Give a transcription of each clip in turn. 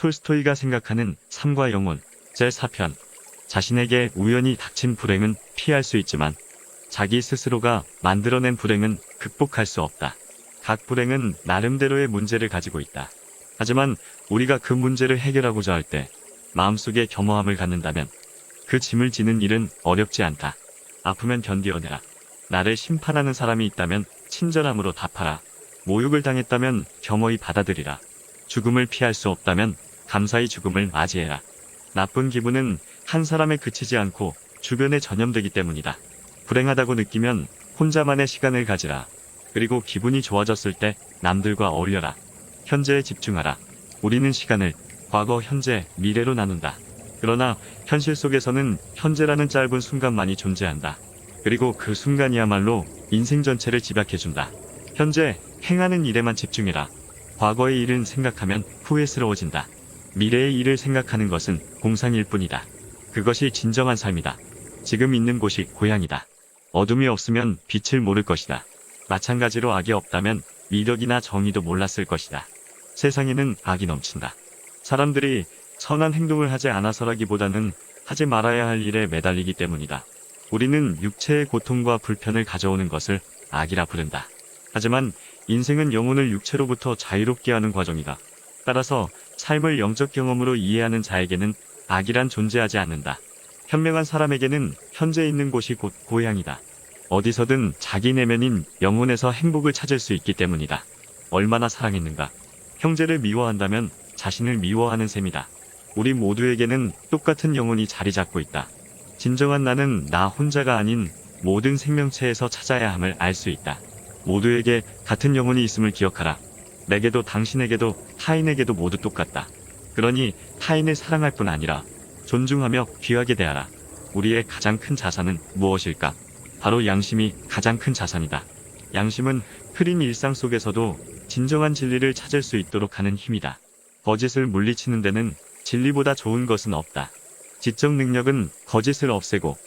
톨스토이가 생각하는 삶과 영혼 제4편. 자신에게 우연히 닥친 불행은 피할 수 있지만 자기 스스로가 만들어낸 불행은 극복할 수 없다. 각 불행은 나름대로의 문제를 가지고 있다. 하지만 우리가 그 문제를 해결하고자 할 때 마음속에 겸허함을 갖는다면 그 짐을 지는 일은 어렵지 않다. 아프면 견디어내라. 나를 심판하는 사람이 있다면 친절함으로 답하라. 모욕을 당했다면 겸허히 받아들이라. 죽음을 피할 수 없다면 감사히 죽음을 맞이해라. 나쁜 기분은 한 사람에 그치지 않고 주변에 전염되기 때문이다. 불행하다고 느끼면 혼자만의 시간을 가지라. 그리고 기분이 좋아졌을 때 남들과 어울려라. 현재에 집중하라. 우리는 시간을 과거, 현재, 미래로 나눈다. 그러나 현실 속에서는 현재라는 짧은 순간만이 존재한다. 그리고 그 순간이야말로 인생 전체를 집약해준다. 현재 행하는 일에만 집중해라. 과거의 일은 생각하면 후회스러워진다. 미래의 일을 생각하는 것은 공상일 뿐이다. 그것이 진정한 삶이다. 지금 있는 곳이 고향이다. 어둠이 없으면 빛을 모를 것이다. 마찬가지로 악이 없다면 미덕이나 정의도 몰랐을 것이다. 세상에는 악이 넘친다. 사람들이 선한 행동을 하지 않아서라기보다는 하지 말아야 할 일에 매달리기 때문이다. 우리는 육체의 고통과 불편을 가져오는 것을 악이라 부른다. 하지만 인생은 영혼을 육체로부터 자유롭게 하는 과정이다. 따라서 삶을 영적 경험으로 이해하는 자에게는 악이란 존재하지 않는다. 현명한 사람에게는 현재 있는 곳이 곧 고향이다. 어디서든 자기 내면인 영혼에서 행복을 찾을 수 있기 때문이다. 얼마나 사랑했는가. 형제를 미워한다면 자신을 미워하는 셈이다. 우리 모두에게는 똑같은 영혼이 자리 잡고 있다. 진정한 나는 나 혼자가 아닌 모든 생명체에서 찾아야 함을 알 수 있다. 모두에게 같은 영혼이 있음을 기억하라. 내게도 당신에게도 타인에게도 모두 똑같다. 그러니 타인을 사랑할 뿐 아니라 존중하며 귀하게 대하라. 우리의 가장 큰 자산은 무엇일까? 바로 양심이 가장 큰 자산이다. 양심은 흐린 일상 속에서도 진정한 진리를 찾을 수 있도록 하는 힘이다. 거짓을 물리치는 데는 진리보다 좋은 것은 없다. 지적 능력은 거짓을 없애고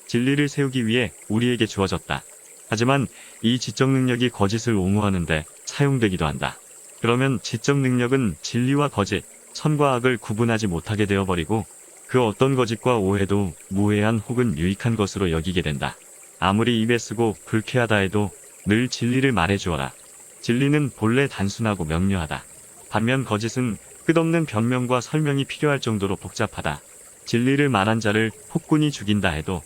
진리를 세우기 위해 우리에게 주어졌다. 하지만 이 지적 능력이 거짓을 옹호하는데 사용되기도 한다. 그러면 지적 능력은 진리와 거짓, 선과 악을 구분하지 못하게 되어버리고 그 어떤 거짓과 오해도 무해한 혹은 유익한 것으로 여기게 된다. 아무리 입에 쓰고 불쾌하다 해도 늘 진리를 말해주어라. 진리는 본래 단순하고 명료하다. 반면 거짓은 끝없는 변명과 설명이 필요할 정도로 복잡하다. 진리를 말한 자를 폭군이 죽인다 해도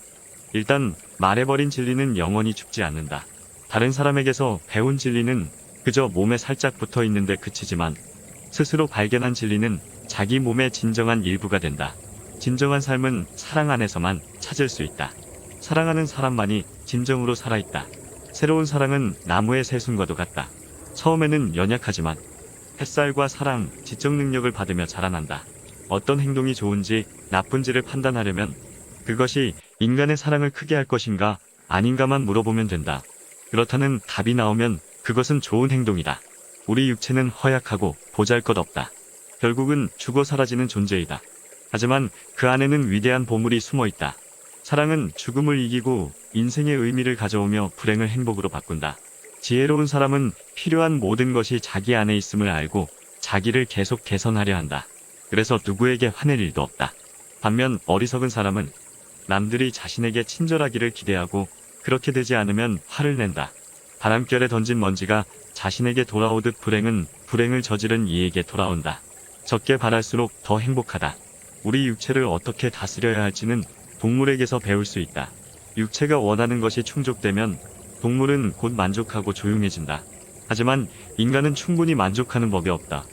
일단 말해버린 진리는 영원히 죽지 않는다. 다른 사람에게서 배운 진리는 그저 몸에 살짝 붙어 있는데 그치지만 스스로 발견한 진리는 자기 몸의 진정한 일부가 된다. 진정한 삶은 사랑 안에서만 찾을 수 있다. 사랑하는 사람만이 진정으로 살아있다. 새로운 사랑은 나무의 새순과도 같다. 처음에는 연약하지만 햇살과 사랑, 지적 능력을 받으며 자라난다. 어떤 행동이 좋은지 나쁜지를 판단하려면 그것이 인간의 사랑을 크게 할 것인가 아닌가만 물어보면 된다. 그렇다는 답이 나오면 그것은 좋은 행동이다. 우리 육체는 허약하고 보잘것없다. 결국은 죽어 사라지는 존재이다. 하지만 그 안에는 위대한 보물이 숨어있다. 사랑은 죽음을 이기고 인생의 의미를 가져오며 불행을 행복으로 바꾼다. 지혜로운 사람은 필요한 모든 것이 자기 안에 있음을 알고 자기를 계속 개선하려 한다. 그래서 누구에게 화낼 일도 없다. 반면 어리석은 사람은 남들이 자신에게 친절하기를 기대하고 그렇게 되지 않으면 화를 낸다. 바람결에 던진 먼지가 자신에게 돌아오듯 불행은 불행을 저지른 이에게 돌아온다. 적게 바랄수록 더 행복하다. 우리 육체를 어떻게 다스려야 할지는 동물에게서 배울 수 있다. 육체가 원하는 것이 충족되면 동물은 곧 만족하고 조용해진다. 하지만 인간은 충분히 만족하는 법이 없다.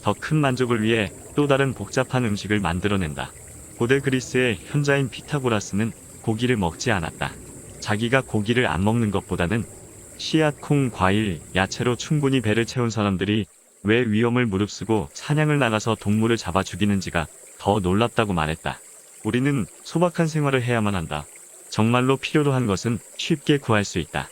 더 큰 만족을 위해 또 다른 복잡한 음식을 만들어낸다. 고대 그리스의 현자인 피타고라스는 고기를 먹지 않았다. 자기가 고기를 안 먹는 것보다는 씨앗, 콩, 과일, 야채로 충분히 배를 채운 사람들이 왜 위험을 무릅쓰고 사냥을 나가서 동물을 잡아 죽이는지가 더 놀랍다고 말했다. 우리는 소박한 생활을 해야만 한다. 정말로 필요로 한 것은 쉽게 구할 수 있다.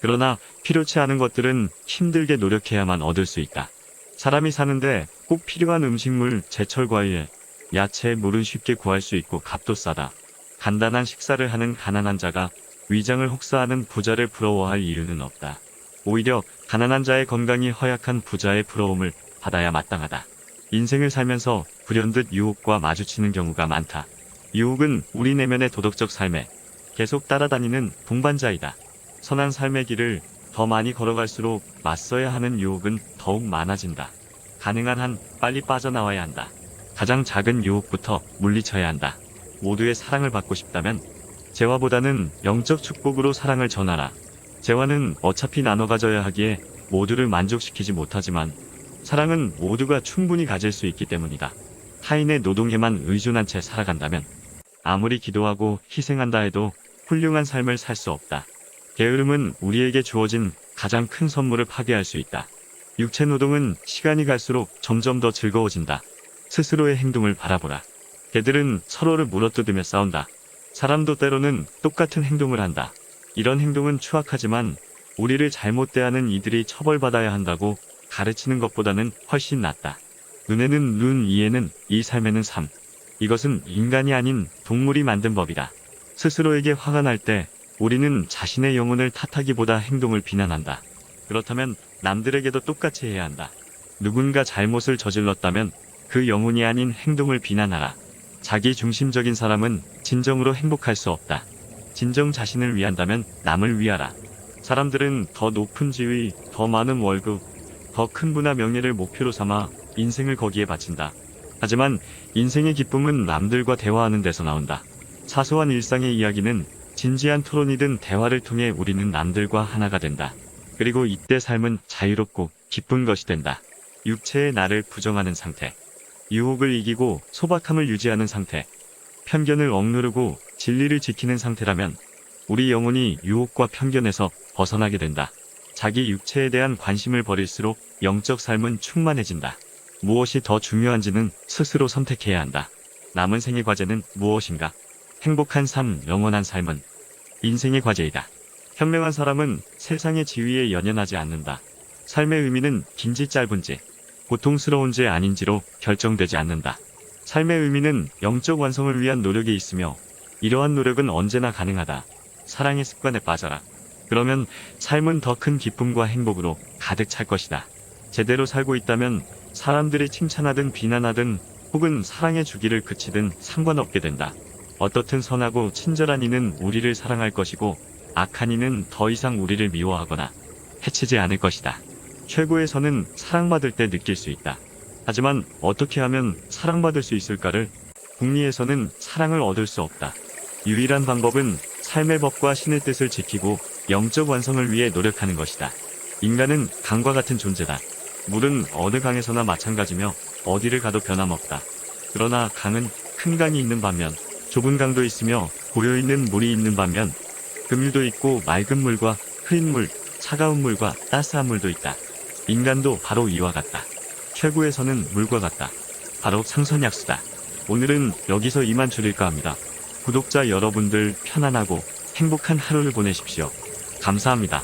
그러나 필요치 않은 것들은 힘들게 노력해야만 얻을 수 있다. 사람이 사는데 꼭 필요한 음식물, 제철 과일, 야채, 물은 쉽게 구할 수 있고 값도 싸다. 간단한 식사를 하는 가난한 자가 위장을 혹사하는 부자를 부러워할 이유는 없다. 오히려 가난한 자의 건강이 허약한 부자의 부러움을 받아야 마땅하다. 인생을 살면서 불현듯 유혹과 마주치는 경우가 많다. 유혹은 우리 내면의 도덕적 삶에 계속 따라다니는 동반자이다. 선한 삶의 길을 더 많이 걸어갈수록 맞서야 하는 유혹은 더욱 많아진다. 가능한 한 빨리 빠져나와야 한다. 가장 작은 유혹부터 물리쳐야 한다. 모두의 사랑을 받고 싶다면 재화보다는 영적 축복으로 사랑을 전하라. 재화는 어차피 나눠 가져야 하기에 모두를 만족시키지 못하지만 사랑은 모두가 충분히 가질 수 있기 때문이다. 타인의 노동에만 의존한 채 살아간다면 아무리 기도하고 희생한다 해도 훌륭한 삶을 살 수 없다. 게으름은 우리에게 주어진 가장 큰 선물을 파괴할 수 있다. 육체 노동은 시간이 갈수록 점점 더 즐거워진다. 스스로의 행동을 바라보라. 개들은 서로를 물어뜯으며 싸운다. 사람도 때로는 똑같은 행동을 한다. 이런 행동은 추악하지만 우리를 잘못 대하는 이들이 처벌받아야 한다고 가르치는 것보다는 훨씬 낫다. 눈에는 눈, 이에는 이, 삶에는 삶. 이것은 인간이 아닌 동물이 만든 법이다. 스스로에게 화가 날 때 우리는 자신의 영혼을 탓하기보다 행동을 비난한다. 그렇다면 남들에게도 똑같이 해야 한다. 누군가 잘못을 저질렀다면 그 영혼이 아닌 행동을 비난하라. 자기 중심적인 사람은 진정으로 행복할 수 없다. 진정 자신을 위한다면 남을 위하라. 사람들은 더 높은 지위, 더 많은 월급, 더 큰 부나 명예를 목표로 삼아 인생을 거기에 바친다. 하지만 인생의 기쁨은 남들과 대화하는 데서 나온다. 사소한 일상의 이야기는 진지한 토론이든 대화를 통해 우리는 남들과 하나가 된다. 그리고 이때 삶은 자유롭고 기쁜 것이 된다. 육체의 나를 부정하는 상태, 유혹을 이기고 소박함을 유지하는 상태, 편견을 억누르고 진리를 지키는 상태라면 우리 영혼이 유혹과 편견에서 벗어나게 된다. 자기 육체에 대한 관심을 버릴수록 영적 삶은 충만해진다. 무엇이 더 중요한지는 스스로 선택해야 한다. 남은 생의 과제는 무엇인가? 행복한 삶, 영원한 삶은 인생의 과제이다. 현명한 사람은 세상의 지위에 연연하지 않는다. 삶의 의미는 긴지 짧은지, 고통스러운지 아닌지로 결정되지 않는다. 삶의 의미는 영적 완성을 위한 노력에 있으며 이러한 노력은 언제나 가능하다. 사랑의 습관에 빠져라. 그러면 삶은 더 큰 기쁨과 행복으로 가득 찰 것이다. 제대로 살고 있다면 사람들이 칭찬하든 비난하든 혹은 사랑의 주기를 그치든 상관없게 된다. 어떻든 선하고 친절한 이는 우리를 사랑할 것이고 악한 이는 더 이상 우리를 미워하거나 해치지 않을 것이다. 최고의 선은 사랑받을 때 느낄 수 있다. 하지만 어떻게 하면 사랑받을 수 있을까를? 궁리에서는 사랑을 얻을 수 없다. 유일한 방법은 삶의 법과 신의 뜻을 지키고 영적 완성을 위해 노력하는 것이다. 인간은 강과 같은 존재다. 물은 어느 강에서나 마찬가지며 어디를 가도 변함없다. 그러나 강은 큰 강이 있는 반면 좁은 강도 있으며 고여있는 물이 있는 반면 급류도 있고 맑은 물과 흐린 물, 차가운 물과 따스한 물도 있다. 인간도 바로 이와 같다. 최고의 선은 물과 같다. 바로 상선약수다. 오늘은 여기서 이만 줄일까 합니다. 구독자 여러분들 편안하고 행복한 하루를 보내십시오. 감사합니다.